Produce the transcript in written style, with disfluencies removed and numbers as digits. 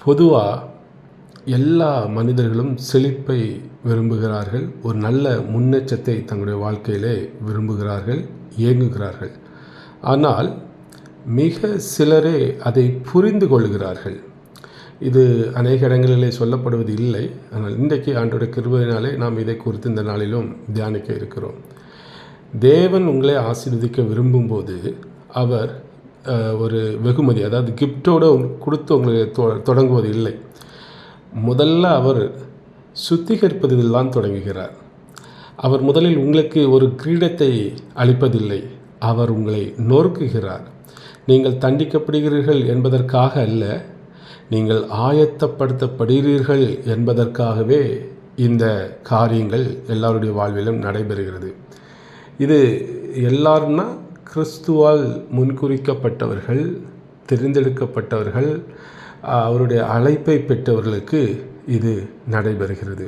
பொதுவாக எல்லா மனிதர்களும் செழிப்பை விரும்புகிறார்கள். ஒரு நல்ல முன்னேற்றத்தை தங்களுடைய வாழ்க்கையிலே விரும்புகிறார்கள், ஏங்குகிறார்கள். ஆனால் மிக சிலரே அதை புரிந்து கொள்கிறார்கள். இது அநேக இடங்களிலே சொல்லப்படுவது இல்லை. ஆனால் இன்றைக்கு ஆண்டவருடைய கிருபையினாலே நாம் இதை குறித்து இந்த நாளிலும் தியானிக்க இருக்கிறோம். தேவன் உங்களை ஆசீர்வதிக்க விரும்பும்போது அவர் ஒரு வெகுமதி, அதாவது கிஃப்டோடு கொடுத்து உங்களை தொடங்குவது இல்லை. முதல்ல அவர் சுத்திகரிப்பதில் தான் தொடங்குகிறார். அவர் முதலில் உங்களுக்கு ஒரு கிரீடத்தை அளிப்பதில்லை, அவர் உங்களை நொறுக்குகிறார். நீங்கள் தண்டிக்கப்படுகிறீர்கள் என்பதற்காக அல்ல, நீங்கள் ஆயத்தப்படுத்தப்படுகிறீர்கள் என்பதற்காகவே இந்த காரியங்கள் எல்லாருடைய வாழ்விலும் நடைபெறுகிறது. இது எல்லாருன்னா கிறிஸ்துவால் முன்குறிக்கப்பட்டவர்கள், தெரிந்தெடுக்கப்பட்டவர்கள், அவருடைய அழைப்பை பெற்றவர்களுக்கு இது நடைபெறுகிறது.